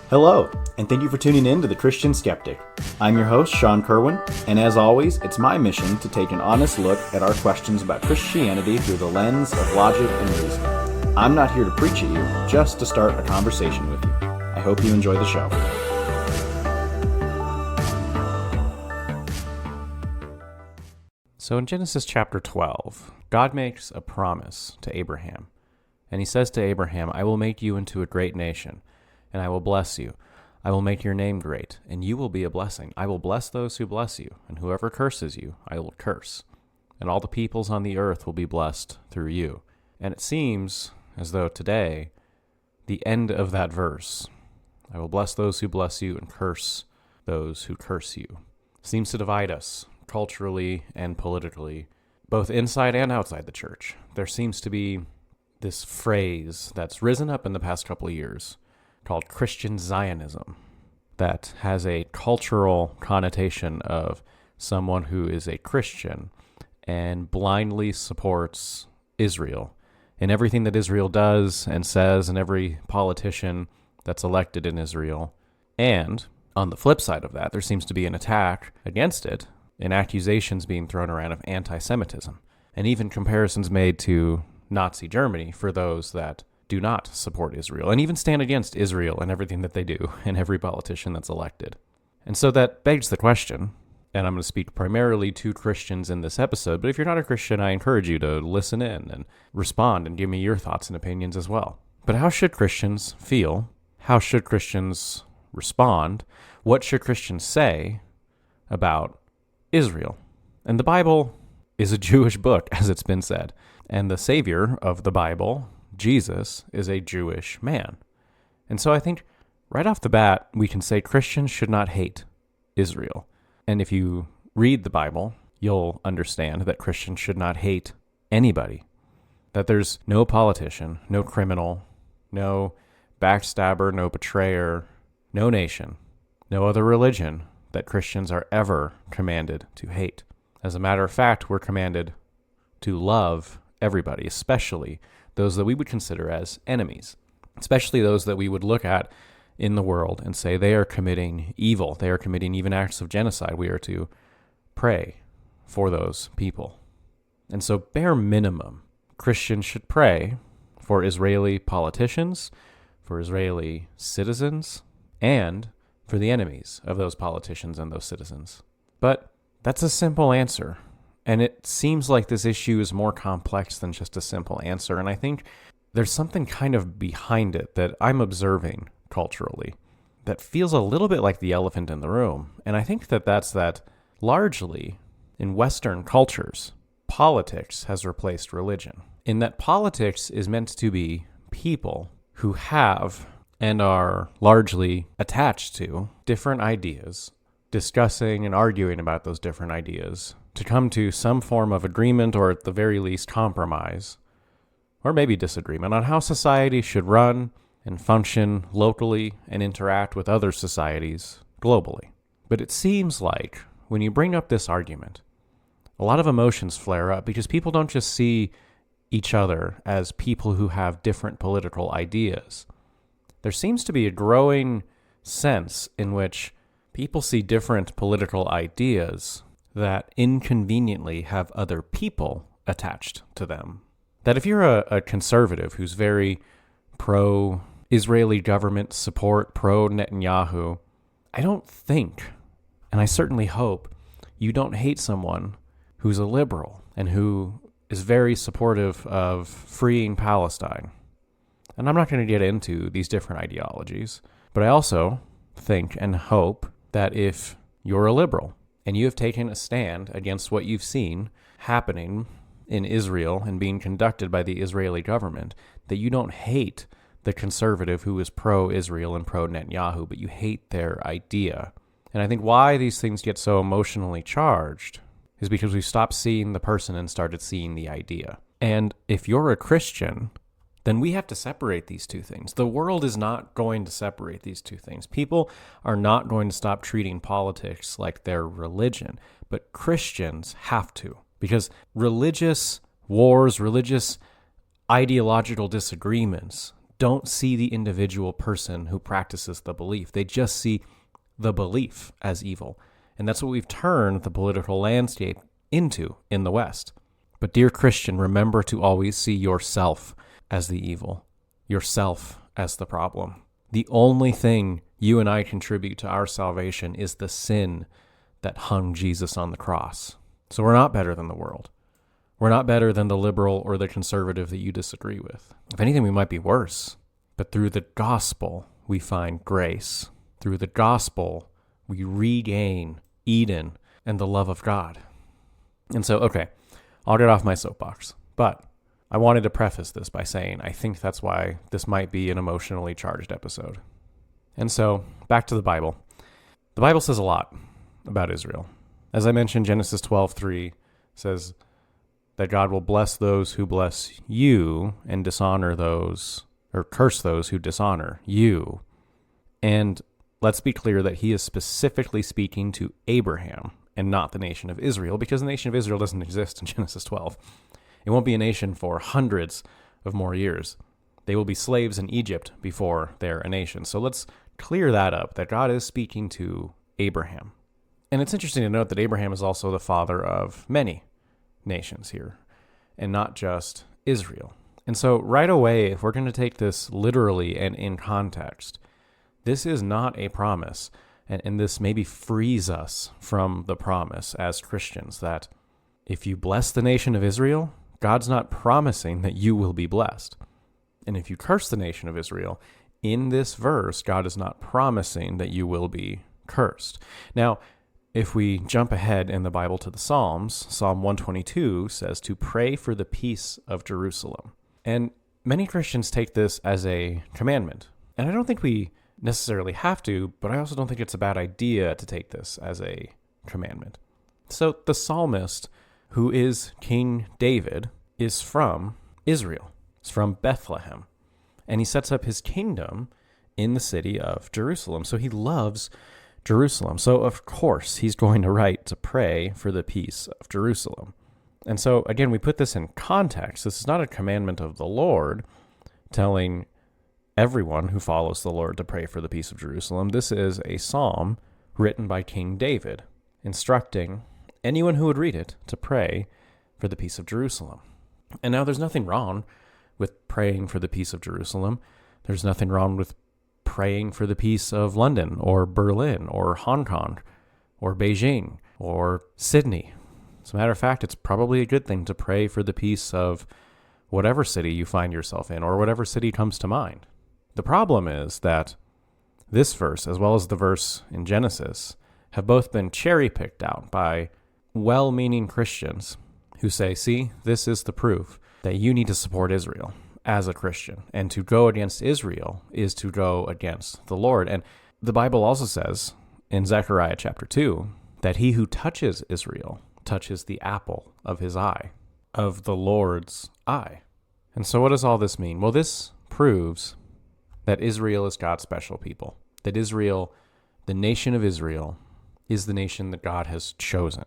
Hello, and thank you for tuning in to The Christian Skeptic. I'm your host, Sean Kerwin, and as always, it's my mission to take an honest look at our questions about Christianity through the lens of logic and reason. I'm not here to preach at you, just to start a conversation with you. I hope you enjoy the show. So in Genesis chapter 12, God makes a promise to Abraham, and he says to Abraham, I will make you into a great nation, and I will bless you. I will make your name great, and you will be a blessing. I will bless those who bless you, and whoever curses you, I will curse. And all the peoples on the earth will be blessed through you. And it seems as though today, the end of that verse, I will bless those who bless you and curse those who curse you, seems to divide us culturally and politically, both inside and outside the church. There seems to be this phrase that's risen up in the past couple of years called Christian Zionism that has a cultural connotation of someone who is a Christian and blindly supports Israel in everything that Israel does and says, and every politician that's elected in Israel. And on the flip side of that, there seems to be an attack against it, and accusations being thrown around of antisemitism, and even comparisons made to Nazi Germany for those that do not support Israel, and even stand against Israel and everything that they do, and every politician that's elected. And so that begs the question, and I'm going to speak primarily to Christians in this episode, but if you're not a Christian, I encourage you to listen in and respond and give me your thoughts and opinions as well. But how should Christians feel? How should Christians respond? What should Christians say about Israel? And the Bible is a Jewish book, as it's been said, and the Savior of the Bible, Jesus, is a Jewish man. And so I think right off the bat, we can say Christians should not hate Israel. And if you read the Bible, you'll understand that Christians should not hate anybody. That there's no politician, no criminal, no backstabber, no betrayer, no nation, no other religion that Christians are ever commanded to hate. As a matter of fact, we're commanded to love everybody, especially those that we would consider as enemies, especially those that we would look at in the world and say they are committing evil, they are committing even acts of genocide. We are to pray for those people. And so bare minimum, Christians should pray for Israeli politicians, for Israeli citizens, and for the enemies of those politicians and those citizens. But that's a simple answer. And it seems like this issue is more complex than just a simple answer. And I think there's something kind of behind it that I'm observing culturally that feels a little bit like the elephant in the room. And I think that that's that largely in Western cultures, politics has replaced religion. In that politics is meant to be people who have and are largely attached to different ideas, discussing and arguing about those different ideas to come to some form of agreement, or at the very least compromise, or maybe disagreement on how society should run and function locally and interact with other societies globally. But it seems like when you bring up this argument, a lot of emotions flare up because people don't just see each other as people who have different political ideas. There seems to be a growing sense in which people see different political ideas that inconveniently have other people attached to them. That if you're a conservative who's very pro-Israeli government support, pro-Netanyahu, I don't think, and I certainly hope, you don't hate someone who's a liberal and who is very supportive of freeing Palestine. And I'm not going to get into these different ideologies, but I also think and hope that if you're a liberal and you have taken a stand against what you've seen happening in Israel and being conducted by the Israeli government, that you don't hate the conservative who is pro-Israel and pro-Netanyahu, but you hate their idea. And I think why these things get so emotionally charged is because we've stopped seeing the person and started seeing the idea. And if you're a Christian, then we have to separate these two things. The world is not going to separate these two things. People are not going to stop treating politics like their religion, but Christians have to, because religious wars, religious ideological disagreements don't see the individual person who practices the belief. They just see the belief as evil. And that's what we've turned the political landscape into in the West. But dear Christian, remember to always see yourself as the evil, yourself as the problem. The only thing you and I contribute to our salvation is the sin that hung Jesus on the cross. So we're not better than the world. We're not better than the liberal or the conservative that you disagree with. If anything, we might be worse. But through the gospel, we find grace. Through the gospel, we regain Eden and the love of God. And so, okay, I'll get off my soapbox. But I wanted to preface this by saying I think that's why this might be an emotionally charged episode. And so, back to the Bible. The Bible says a lot about Israel. As I mentioned, Genesis 12:3 says that God will bless those who bless you and dishonor those, or curse those who dishonor you. And let's be clear that he is specifically speaking to Abraham and not the nation of Israel, because the nation of Israel doesn't exist in Genesis 12. It won't be a nation for hundreds of more years. They will be slaves in Egypt before they're a nation. So let's clear that up, that God is speaking to Abraham. And it's interesting to note that Abraham is also the father of many nations here, and not just Israel. And so right away, if we're going to take this literally and in context, this is not a promise, and this maybe frees us from the promise as Christians that if you bless the nation of Israel, God's not promising that you will be blessed. And if you curse the nation of Israel, in this verse, God is not promising that you will be cursed. Now, if we jump ahead in the Bible to the Psalms, Psalm 122 says to pray for the peace of Jerusalem. And many Christians take this as a commandment. And I don't think we necessarily have to, but I also don't think it's a bad idea to take this as a commandment. So the psalmist, who is King David, is from Israel. He's from Bethlehem. And he sets up his kingdom in the city of Jerusalem. So he loves Jerusalem. So of course he's going to write to pray for the peace of Jerusalem. And so again, we put this in context. This is not a commandment of the Lord telling everyone who follows the Lord to pray for the peace of Jerusalem. This is a psalm written by King David, instructing anyone who would read it to pray for the peace of Jerusalem. And now there's nothing wrong with praying for the peace of Jerusalem. There's nothing wrong with praying for the peace of London or Berlin or Hong Kong or Beijing or Sydney. As a matter of fact, it's probably a good thing to pray for the peace of whatever city you find yourself in or whatever city comes to mind. The problem is that this verse, as well as the verse in Genesis, have both been cherry-picked out by well-meaning Christians who say, see, this is the proof that you need to support Israel as a Christian. And to go against Israel is to go against the Lord. And the Bible also says in Zechariah chapter 2 that he who touches Israel touches the apple of his eye, of the Lord's eye. And so what does all this mean? Well, this proves that Israel is God's special people, that Israel, the nation of Israel, is the nation that God has chosen.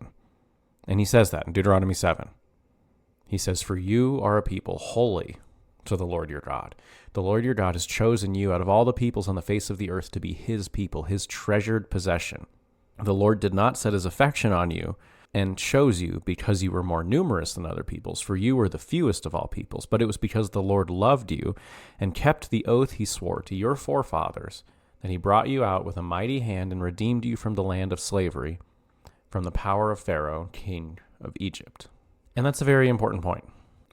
And he says that in Deuteronomy 7. He says, for you are a people holy to the Lord your God. The Lord your God has chosen you out of all the peoples on the face of the earth to be his people, his treasured possession. The Lord did not set his affection on you and chose you because you were more numerous than other peoples, for you were the fewest of all peoples, but it was because the Lord loved you and kept the oath he swore to your forefathers, that he brought you out with a mighty hand and redeemed you from the land of slavery, from the power of Pharaoh, king of Egypt. And that's a very important point.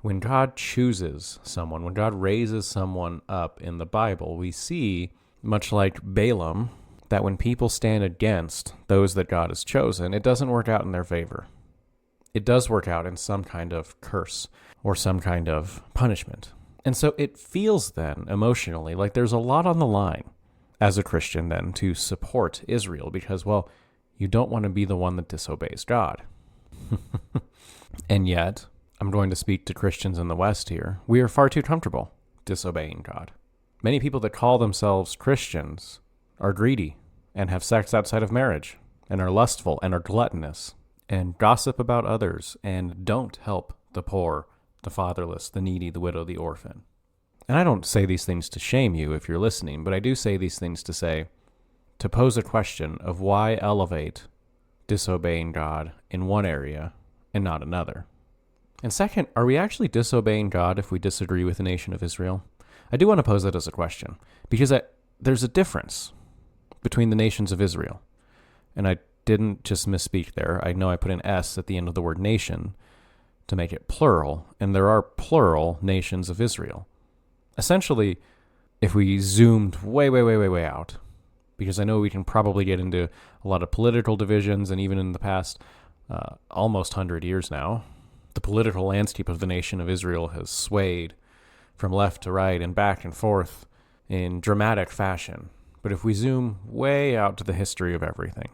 When God chooses someone, when God raises someone up in the Bible, we see, much like Balaam, that when people stand against those that God has chosen, it doesn't work out in their favor. It does work out in some kind of curse or some kind of punishment. And so it feels then, emotionally, like there's a lot on the line as a Christian then to support Israel because, well, you don't want to be the one that disobeys God. And yet, I'm going to speak to Christians in the West here. We are far too comfortable disobeying God. Many people that call themselves Christians are greedy and have sex outside of marriage and are lustful and are gluttonous and gossip about others and don't help the poor, the fatherless, the needy, the widow, the orphan. And I don't say these things to shame you if you're listening, but I do say these things to pose a question of why elevate disobeying God in one area and not another. And second, are we actually disobeying God if we disagree with the nation of Israel? I do want to pose that as a question, because there's a difference between the nations of Israel. And I didn't just misspeak there. I know I put an S at the end of the word nation to make it plural, and there are plural nations of Israel. Essentially, if we zoomed way out, because I know we can probably get into a lot of political divisions, and even in the past almost 100 years now, the political landscape of the nation of Israel has swayed from left to right and back and forth in dramatic fashion. But if we zoom way out to the history of everything,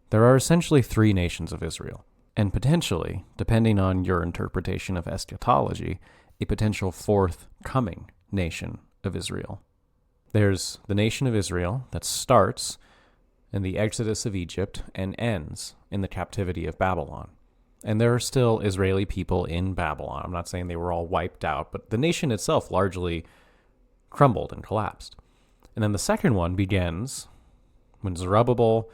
there are essentially three nations of Israel, and potentially, depending on your interpretation of eschatology, a potential fourth coming nation of Israel. There's the nation of Israel that starts in the exodus of Egypt and ends in the captivity of Babylon. And there are still Israeli people in Babylon. I'm not saying they were all wiped out, but the nation itself largely crumbled and collapsed. And then the second one begins when Zerubbabel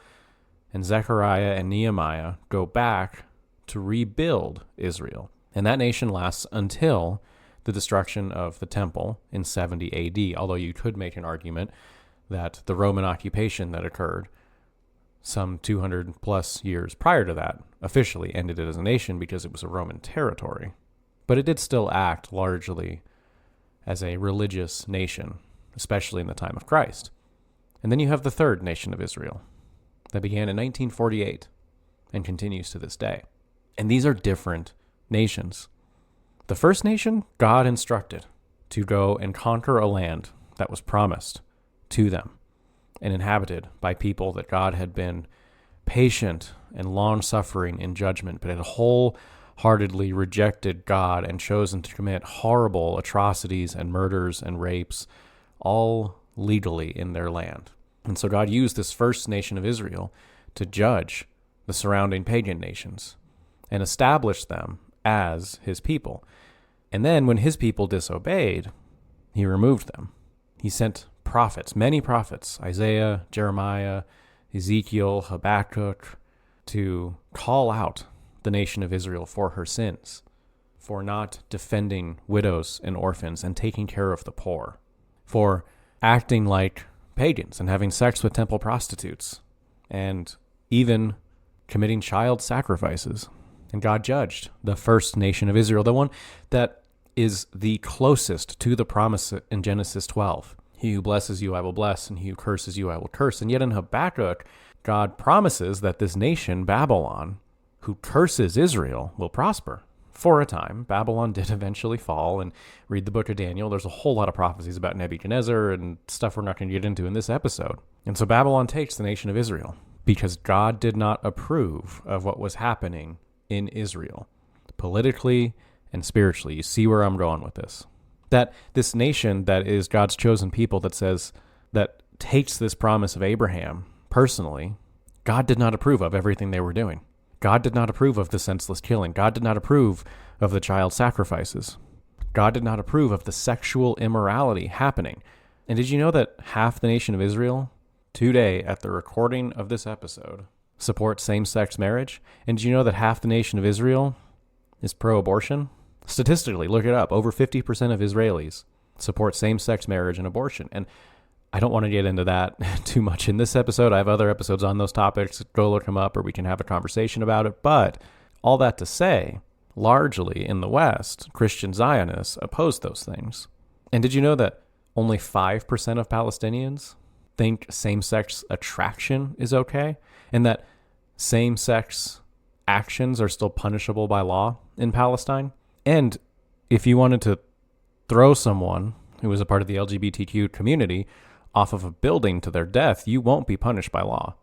and Zechariah and Nehemiah go back to rebuild Israel. And that nation lasts until the destruction of the temple in 70 AD, although you could make an argument that the Roman occupation that occurred some 200 plus years prior to that officially ended it as a nation because it was a Roman territory. But it did still act largely as a religious nation, especially in the time of Christ. And then you have the third nation of Israel that began in 1948 and continues to this day. And these are different nations. The first nation, God instructed to go and conquer a land that was promised to them and inhabited by people that God had been patient and long-suffering in judgment, but had wholeheartedly rejected God and chosen to commit horrible atrocities and murders and rapes, all legally in their land. And so God used this first nation of Israel to judge the surrounding pagan nations and establish them as his people. And then when his people disobeyed, he removed them. He sent prophets, many prophets, Isaiah, Jeremiah, Ezekiel, Habakkuk, to call out the nation of Israel for her sins, for not defending widows and orphans and taking care of the poor, for acting like pagans and having sex with temple prostitutes, and even committing child sacrifices. And God judged the first nation of Israel, the one that is the closest to the promise in Genesis 12. He who blesses you, I will bless, and he who curses you, I will curse. And yet in Habakkuk, God promises that this nation, Babylon, who curses Israel, will prosper. For a time, Babylon did eventually fall, and read the book of Daniel. There's a whole lot of prophecies about Nebuchadnezzar and stuff we're not going to get into in this episode. And so Babylon takes the nation of Israel because God did not approve of what was happening in Israel, politically and spiritually. You see where I'm going with this. That this nation that is God's chosen people that takes this promise of Abraham personally, God did not approve of everything they were doing. God did not approve of the senseless killing. God did not approve of the child sacrifices. God did not approve of the sexual immorality happening. And did you know that half the nation of Israel, today at the recording of this episode, supports same-sex marriage? And did you know that half the nation of Israel is pro-abortion? Statistically, look it up. Over 50% of Israelis support same-sex marriage and abortion. And I don't want to get into that too much in this episode. I have other episodes on those topics. Go look them up or we can have a conversation about it. But all that to say, largely in the West, Christian Zionists oppose those things. And did you know that only 5% of Palestinians think same-sex attraction is okay? And that same-sex actions are still punishable by law in Palestine? And if you wanted to throw someone who is a part of the LGBTQ community off of a building to their death, you won't be punished by law.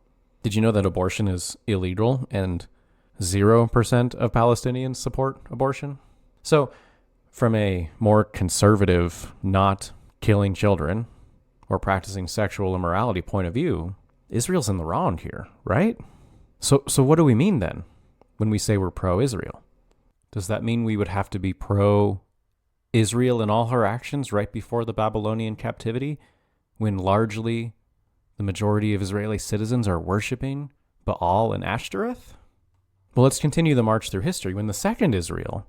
Did you know that abortion is illegal and 0% of Palestinians support abortion? So from a more conservative, not killing children or practicing sexual immorality point of view, Israel's in the wrong here, right? So what do we mean then when we say we're pro-Israel? Does that mean we would have to be pro-Israel Israel in all her actions right before the Babylonian captivity, when largely the majority of Israeli citizens are worshiping Baal and Ashtoreth? Well, let's continue the march through history. When the second Israel,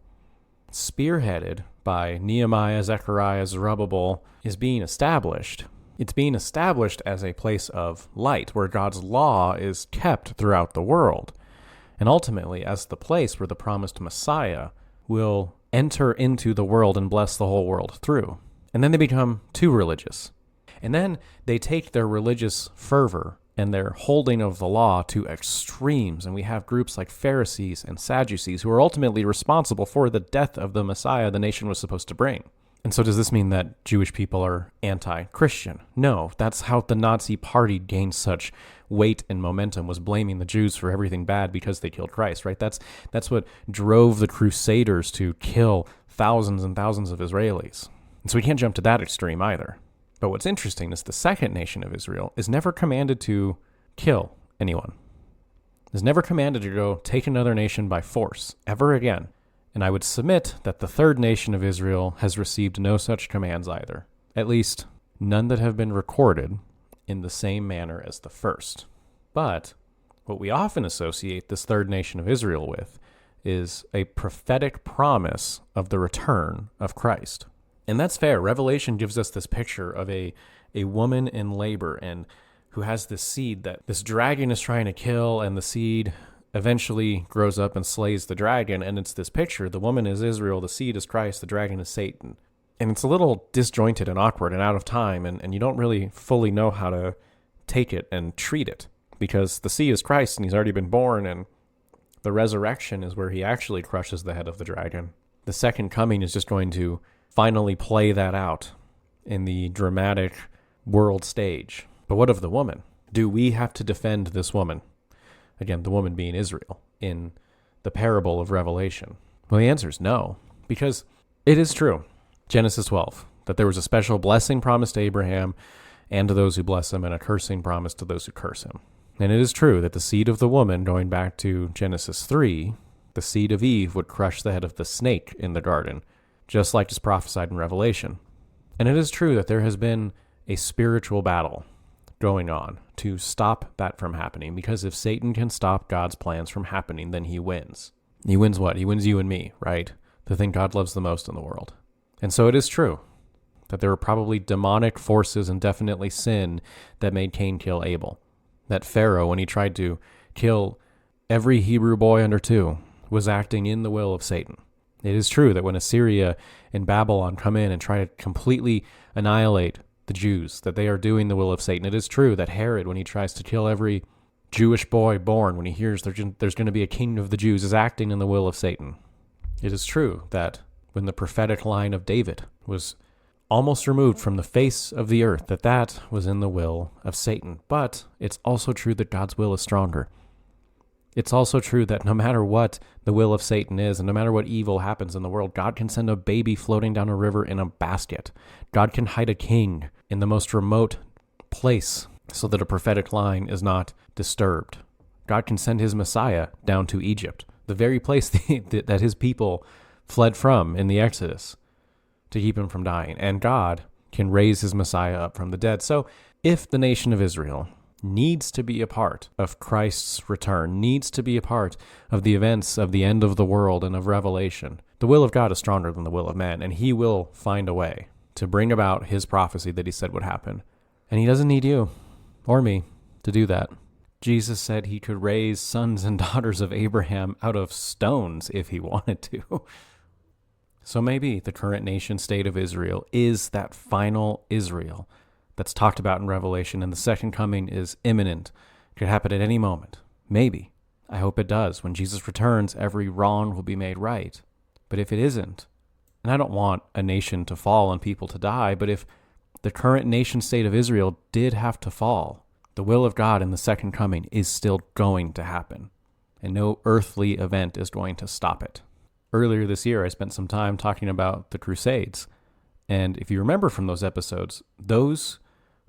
spearheaded by Nehemiah, Zechariah, Zerubbabel, is being established, it's being established as a place of light where God's law is kept throughout the world, and ultimately as the place where the promised Messiah will enter into the world and bless the whole world through. And then they become too religious. And then they take their religious fervor and their holding of the law to extremes, and we have groups like Pharisees and Sadducees who are ultimately responsible for the death of the Messiah the nation was supposed to bring. And so does this mean that Jewish people are anti-Christian? No, that's how the Nazi party gained such weight and momentum, was blaming the Jews for everything bad because they killed Christ, right? That's what drove the Crusaders to kill thousands and thousands of Israelis. And so we can't jump to that extreme either. But what's interesting is the second nation of Israel is never commanded to kill anyone. Is never commanded to go take another nation by force, ever again. And I would submit that the third nation of Israel has received no such commands either. At least, none that have been recorded in the same manner as the first. But what we often associate this third nation of Israel with is a prophetic promise of the return of Christ. And that's fair. Revelation gives us this picture of a woman in labor and who has this seed that this dragon is trying to kill, and the seed eventually grows up and slays the dragon. And it's this picture. The woman is Israel, the seed is Christ, the dragon is Satan. And it's a little disjointed and awkward and out of time, and you don't really fully know how to take it and treat it, because the seed is Christ and he's already been born, and the resurrection is where he actually crushes the head of the dragon. The second coming is just going to finally play that out in the dramatic world stage. But what of the woman? Do we have to defend this woman? Again, the woman being Israel in the parable of Revelation. Well, the answer is no, because it is true, Genesis 12, that there was a special blessing promised to Abraham and to those who bless him, and a cursing promised to those who curse him. And it is true that the seed of the woman, going back to Genesis 3, the seed of Eve would crush the head of the snake in the garden, just like is prophesied in Revelation. And it is true that there has been a spiritual battle going on to stop that from happening, because if Satan can stop God's plans from happening, then he wins. He wins what? He wins you and me, right? The thing God loves the most in the world. And so it is true that there were probably demonic forces and definitely sin that made Cain kill Abel. That Pharaoh, when he tried to kill every Hebrew boy under 2, was acting in the will of Satan. It is true that when Assyria and Babylon come in and try to completely annihilate the Jews, that they are doing the will of Satan. It is true that Herod, when he tries to kill every Jewish boy born, when he hears there's going to be a king of the Jews, is acting in the will of Satan. It is true that when the prophetic line of David was almost removed from the face of the earth, that was in the will of Satan. But it's also true that God's will is stronger. It's also true that no matter what the will of Satan is, and no matter what evil happens in the world, God can send a baby floating down a river in a basket. God can hide a king in the most remote place so that a prophetic line is not disturbed. God can send his Messiah down to Egypt, the very place that his people fled from in the Exodus, to keep him from dying. And God can raise his Messiah up from the dead. So if the nation of Israel needs to be a part of Christ's return, needs to be a part of the events of the end of the world and of Revelation, the will of God is stronger than the will of man, and he will find a way to bring about his prophecy that he said would happen. And he doesn't need you or me to do that. Jesus said he could raise sons and daughters of Abraham out of stones if he wanted to. So maybe the current nation state of Israel is that final Israel that's talked about in Revelation, and the second coming is imminent. It could happen at any moment. Maybe. I hope it does. When Jesus returns, every wrong will be made right. But if it isn't, and I don't want a nation to fall and people to die, but if the current nation state of Israel did have to fall, the will of God in the second coming is still going to happen, and no earthly event is going to stop it. Earlier this year, I spent some time talking about the Crusades, and if you remember from those episodes, those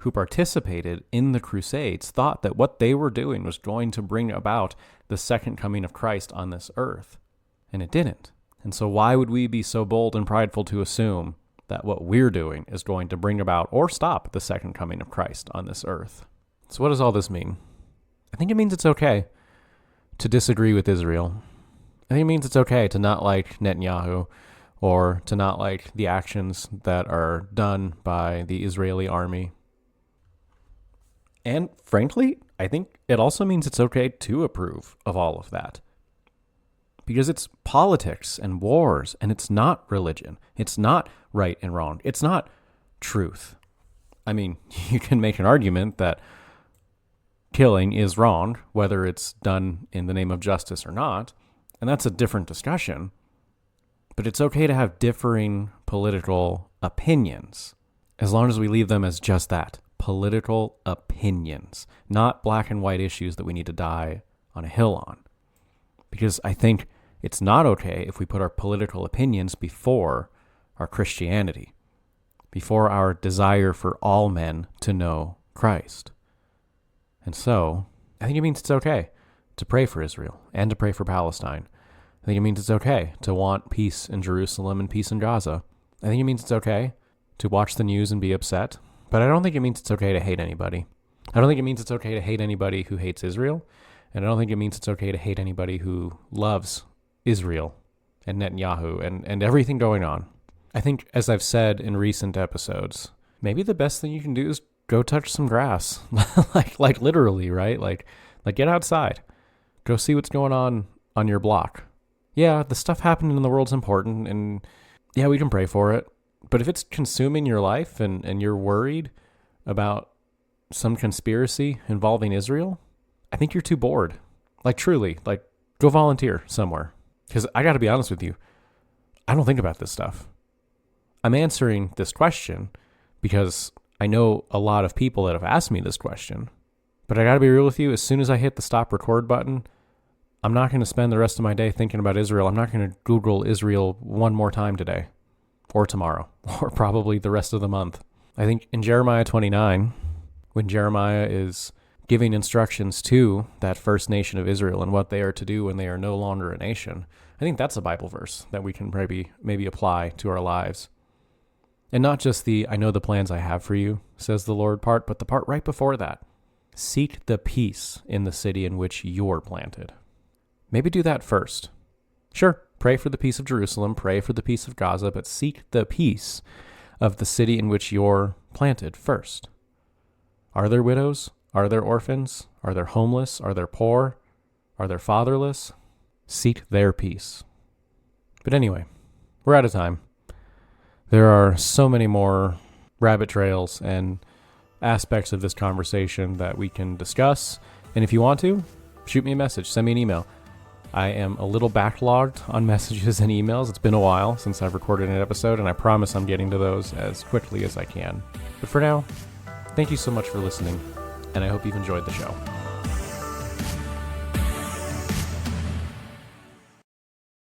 who participated in the Crusades thought that what they were doing was going to bring about the second coming of Christ on this earth. And it didn't. And so why would we be so bold and prideful to assume that what we're doing is going to bring about or stop the second coming of Christ on this earth? So what does all this mean? I think it means it's okay to disagree with Israel. I think it means it's okay to not like Netanyahu or to not like the actions that are done by the Israeli army. And frankly, I think it also means it's okay to approve of all of that. Because it's politics and wars, and it's not religion. It's not right and wrong. It's not truth. I mean, you can make an argument that killing is wrong, whether it's done in the name of justice or not, and that's a different discussion. But it's okay to have differing political opinions, as long as we leave them as just that, political opinions, not black and white issues that we need to die on a hill on. Because I think it's not okay if we put our political opinions before our Christianity, before our desire for all men to know Christ. And so, I think it means it's okay to pray for Israel and to pray for Palestine. I think it means it's okay to want peace in Jerusalem and peace in Gaza. I think it means it's okay to watch the news and be upset, but I don't think it means it's okay to hate anybody. I don't think it means it's okay to hate anybody who hates Israel, and I don't think it means it's okay to hate anybody who loves Israel and Netanyahu and everything going on. I think, as I've said in recent episodes, maybe the best thing you can do is go touch some grass. like literally, right? Like get outside. Go see what's going on your block. Yeah, the stuff happening in the world's important, and yeah, we can pray for it. But if it's consuming your life and you're worried about some conspiracy involving Israel, I think you're too bored. Like truly, like go volunteer somewhere. Because I got to be honest with you, I don't think about this stuff. I'm answering this question because I know a lot of people that have asked me this question. But I got to be real with you, as soon as I hit the stop record button, I'm not going to spend the rest of my day thinking about Israel. I'm not going to Google Israel one more time today or tomorrow or probably the rest of the month. I think in Jeremiah 29, when Jeremiah is giving instructions to that first nation of Israel and what they are to do when they are no longer a nation, I think that's a Bible verse that we can maybe apply to our lives. And not just the, I know the plans I have for you, says the Lord part, but the part right before that. Seek the peace in the city in which you're planted. Maybe do that first. Sure, pray for the peace of Jerusalem, pray for the peace of Gaza, but seek the peace of the city in which you're planted first. Are there widows? Are there orphans? Are there homeless? Are there poor? Are there fatherless? Seek their peace. But anyway, we're out of time. There are so many more rabbit trails and aspects of this conversation that we can discuss. And if you want to, shoot me a message, send me an email. I am a little backlogged on messages and emails. It's been a while since I've recorded an episode, and I promise I'm getting to those as quickly as I can. But for now, thank you so much for listening, and I hope you've enjoyed the show.